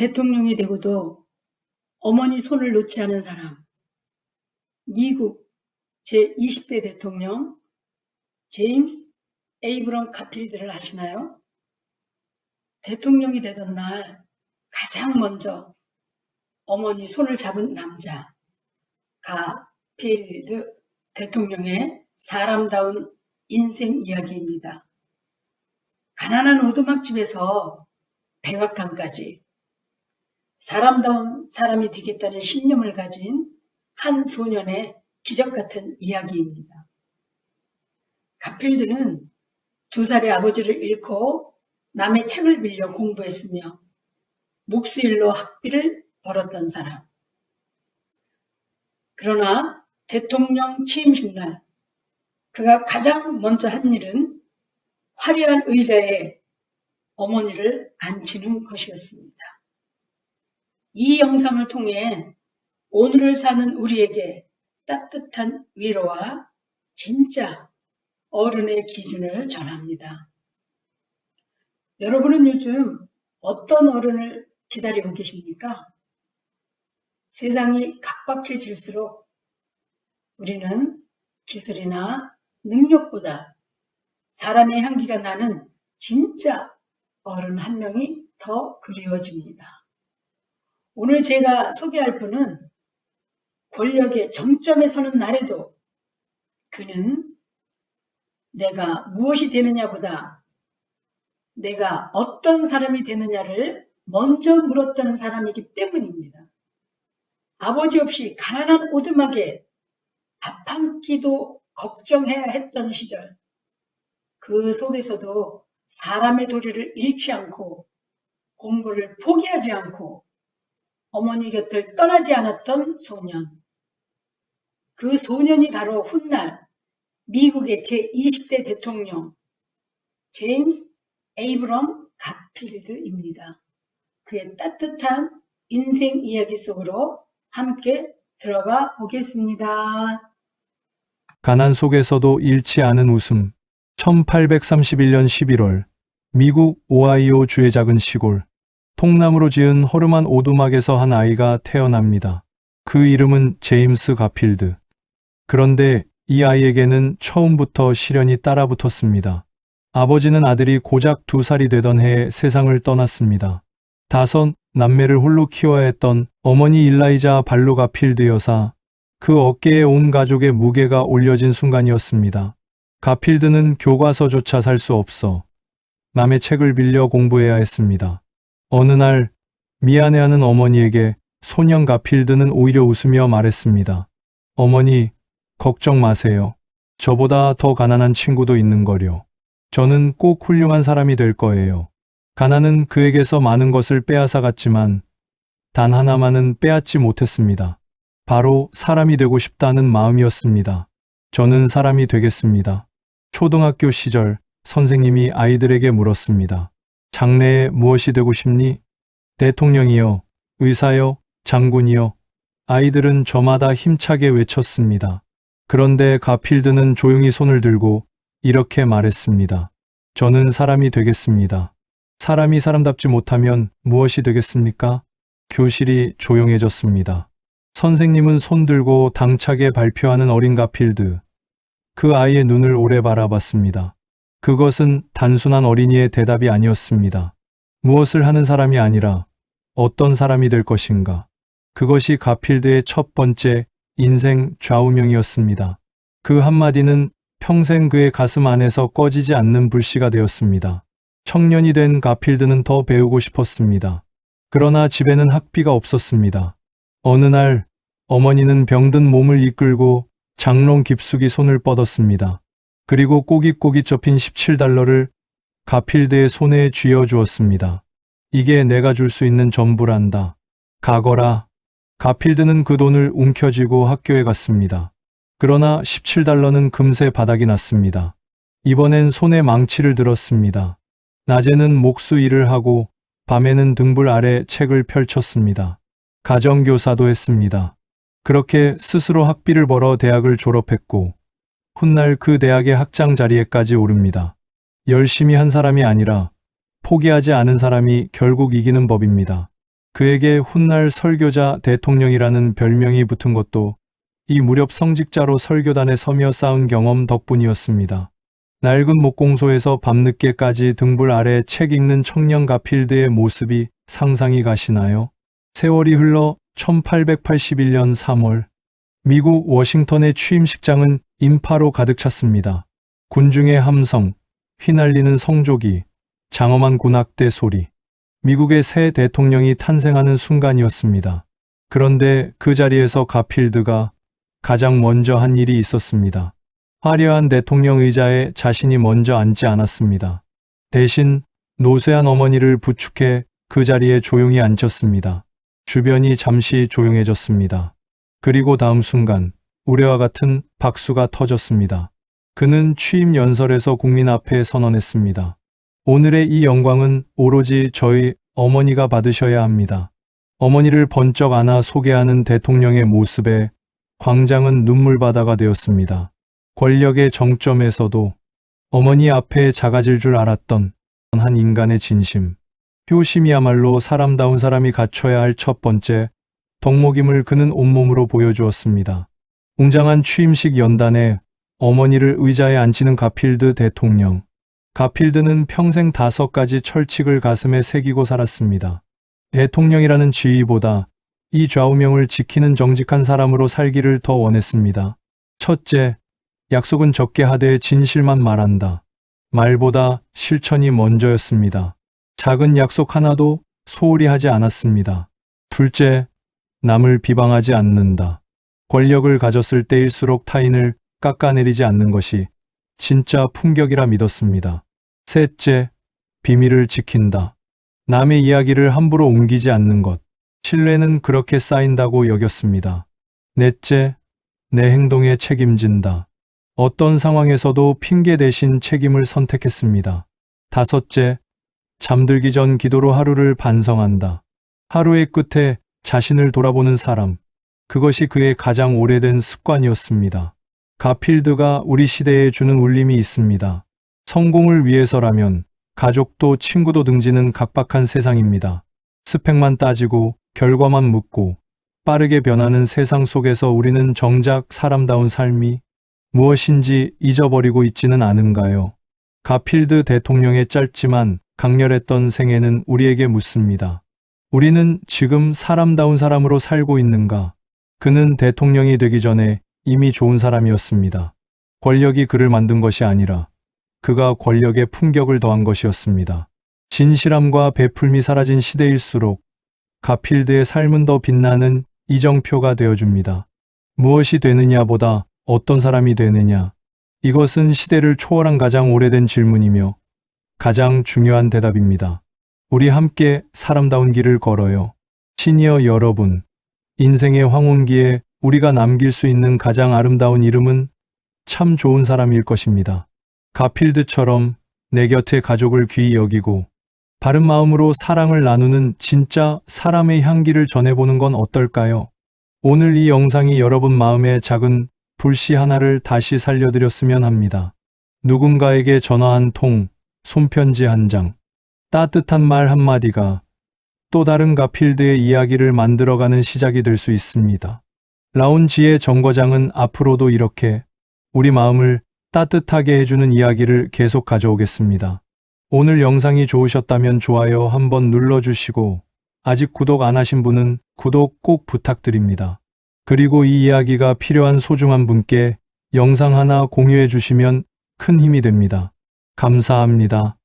대통령이 되고도 어머니 손을 놓지 않은 사람, 미국 제20대 대통령 제임스 에이브럼 가필드를 아시나요? 대통령이 되던 날 가장 먼저 어머니 손을 잡은 남자, 가필드 대통령의 사람다운 인생 이야기입니다. 가난한 오두막집에서 백악관까지 사람다운 사람이 되겠다는 신념을 가진 한 소년의 기적 같은 이야기입니다. 가필드는 2살의 아버지를 잃고 남의 책을 빌려 공부했으며 목수일로 학비를 벌었던 사람. 그러나 대통령 취임식 날 그가 가장 먼저 한 일은 화려한 의자에 어머니를 앉히는 것이었습니다. 이 영상을 통해 오늘을 사는 우리에게 따뜻한 위로와 진짜 어른의 기준을 전합니다. 여러분은 요즘 어떤 어른을 기다리고 계십니까? 세상이 각박해질수록 우리는 기술이나 능력보다 사람의 향기가 나는 진짜 어른 한 명이 더 그리워집니다. 오늘 제가 소개할 분은 권력의 정점에 서는 날에도 그는 내가 무엇이 되느냐보다 내가 어떤 사람이 되느냐를 먼저 물었던 사람이기 때문입니다. 아버지 없이 가난한 오두막에 밥 한 끼도 걱정해야 했던 시절, 그 속에서도 사람의 도리를 잃지 않고 공부를 포기하지 않고 어머니 곁을 떠나지 않았던 소년. 그 소년이 바로 훗날 미국의 제20대 대통령 제임스 에이브럼 가필드입니다. 그의 따뜻한 인생 이야기 속으로 함께 들어가 보겠습니다. 가난 속에서도 잃지 않은 웃음. 1831년 11월 미국 오하이오 주의 작은 시골 통나무로 지은 허름한 오두막에서 한 아이가 태어납니다. 그 이름은 제임스 가필드. 그런데 이 아이에게는 처음부터 시련이 따라붙었습니다. 아버지는 아들이 고작 2살이 되던 해에 세상을 떠났습니다. 5 남매를 홀로 키워야 했던 어머니 일라이자 발로 가필드 여사, 그 어깨에 온 가족의 무게가 올려진 순간이었습니다. 가필드는 교과서조차 살 수 없어 남의 책을 빌려 공부해야 했습니다. 어느 날 미안해하는 어머니에게 소년 가필드는 오히려 웃으며 말했습니다. 어머니, 걱정 마세요. 저보다 더 가난한 친구도 있는 거려. 저는 꼭 훌륭한 사람이 될 거예요. 가난은 그에게서 많은 것을 빼앗아갔지만 단 하나만은 빼앗지 못했습니다. 바로 사람이 되고 싶다는 마음이었습니다. 저는 사람이 되겠습니다. 초등학교 시절 선생님이 아이들에게 물었습니다. 장래에 무엇이 되고 싶니? 대통령이요, 의사요, 장군이요. 아이들은 저마다 힘차게 외쳤습니다. 그런데 가필드는 조용히 손을 들고 이렇게 말했습니다. 저는 사람이 되겠습니다. 사람이 사람답지 못하면 무엇이 되겠습니까? 교실이 조용해졌습니다. 선생님은 손 들고 당차게 발표하는 어린 가필드. 그 아이의 눈을 오래 바라봤습니다. 그것은 단순한 어린이의 대답이 아니었습니다. 무엇을 하는 사람이 아니라 어떤 사람이 될 것인가. 그것이 가필드의 첫 번째 인생 좌우명이었습니다. 그 한마디는 평생 그의 가슴 안에서 꺼지지 않는 불씨가 되었습니다. 청년이 된 가필드는 더 배우고 싶었습니다. 그러나 집에는 학비가 없었습니다. 어느 날 어머니는 병든 몸을 이끌고 장롱 깊숙이 손을 뻗었습니다. 그리고 꼬깃꼬깃 접힌 17달러를 가필드의 손에 쥐어 주었습니다. 이게 내가 줄 수 있는 전부란다. 가거라. 가필드는 그 돈을 움켜쥐고 학교에 갔습니다. 그러나 17달러는 금세 바닥이 났습니다. 이번엔 손에 망치를 들었습니다. 낮에는 목수 일을 하고 밤에는 등불 아래 책을 펼쳤습니다. 가정교사도 했습니다. 그렇게 스스로 학비를 벌어 대학을 졸업했고 훗날 그 대학의 학장 자리에까지 오릅니다. 열심히 한 사람이 아니라 포기하지 않은 사람이 결국 이기는 법입니다. 그에게 훗날 설교자 대통령이라는 별명이 붙은 것도 이 무렵 성직자로 설교단에 서며 쌓은 경험 덕분이었습니다. 낡은 목공소에서 밤늦게까지 등불 아래 책 읽는 청년 가필드의 모습이 상상이 가시나요? 세월이 흘러 1881년 3월, 미국 워싱턴의 취임식장은 인파로 가득 찼습니다. 군중의 함성, 휘날리는 성조기, 장엄한 군악대 소리. 미국의 새 대통령이 탄생하는 순간이었습니다. 그런데 그 자리에서 가필드가 가장 먼저 한 일이 있었습니다. 화려한 대통령 의자에 자신이 먼저 앉지 않았습니다. 대신 노쇠한 어머니를 부축해 그 자리에 조용히 앉혔습니다. 주변이 잠시 조용해졌습니다. 그리고 다음 순간 우레와 같은 박수가 터졌습니다. 그는 취임 연설에서 국민 앞에 선언했습니다. 오늘의 이 영광은 오로지 저희 어머니가 받으셔야 합니다. 어머니를 번쩍 안아 소개하는 대통령의 모습에 광장은 눈물바다가 되었습니다. 권력의 정점에서도 어머니 앞에 작아질 줄 알았던 한 인간의 진심. 효심이야말로 사람다운 사람이 갖춰야 할 첫 번째 덕목임을 그는 온몸으로 보여주었습니다. 웅장한 취임식 연단에 어머니를 의자에 앉히는 가필드 대통령. 가필드는 평생 5가지 철칙을 가슴에 새기고 살았습니다. 대통령이라는 지위보다 이 좌우명을 지키는 정직한 사람으로 살기를 더 원했습니다. 첫째, 약속은 적게 하되 진실만 말한다. 말보다 실천이 먼저였습니다. 작은 약속 하나도 소홀히 하지 않았습니다. 둘째, 남을 비방하지 않는다. 권력을 가졌을 때일수록 타인을 깎아내리지 않는 것이 진짜 품격이라 믿었습니다. 셋째, 비밀을 지킨다. 남의 이야기를 함부로 옮기지 않는 것. 신뢰는 그렇게 쌓인다고 여겼습니다. 넷째, 내 행동에 책임진다. 어떤 상황에서도 핑계 대신 책임을 선택했습니다. 다섯째, 잠들기 전 기도로 하루를 반성한다. 하루의 끝에 자신을 돌아보는 사람. 그것이 그의 가장 오래된 습관이었습니다. 가필드가 우리 시대에 주는 울림이 있습니다. 성공을 위해서라면 가족도 친구도 등지는 각박한 세상입니다. 스펙만 따지고 결과만 묻고 빠르게 변하는 세상 속에서 우리는 정작 사람다운 삶이 무엇인지 잊어버리고 있지는 않은가요? 가필드 대통령의 짧지만 강렬했던 생애는 우리에게 묻습니다. 우리는 지금 사람다운 사람으로 살고 있는가? 그는 대통령이 되기 전에 이미 좋은 사람이었습니다. 권력이 그를 만든 것이 아니라 그가 권력에 품격을 더한 것이었습니다. 진실함과 베풀미 사라진 시대일수록 가필드의 삶은 더 빛나는 이정표가 되어줍니다. 무엇이 되느냐보다 어떤 사람이 되느냐. 이것은 시대를 초월한 가장 오래된 질문이며 가장 중요한 대답입니다. 우리 함께 사람다운 길을 걸어요. 시니어 여러분, 인생의 황혼기에 우리가 남길 수 있는 가장 아름다운 이름은 참 좋은 사람일 것입니다. 가필드처럼 내 곁에 가족을 귀히 여기고 바른 마음으로 사랑을 나누는 진짜 사람의 향기를 전해보는 건 어떨까요? 오늘 이 영상이 여러분 마음에 작은 불씨 하나를 다시 살려드렸으면 합니다. 누군가에게 전화 한 통, 손편지 한 장, 따뜻한 말 한마디가 또 다른 가필드의 이야기를 만들어가는 시작이 될 수 있습니다. 라운지의 정거장은 앞으로도 이렇게 우리 마음을 따뜻하게 해주는 이야기를 계속 가져오겠습니다. 오늘 영상이 좋으셨다면 좋아요 한번 눌러주시고 아직 구독 안 하신 분은 구독 꼭 부탁드립니다. 그리고 이 이야기가 필요한 소중한 분께 영상 하나 공유해 주시면 큰 힘이 됩니다. 감사합니다.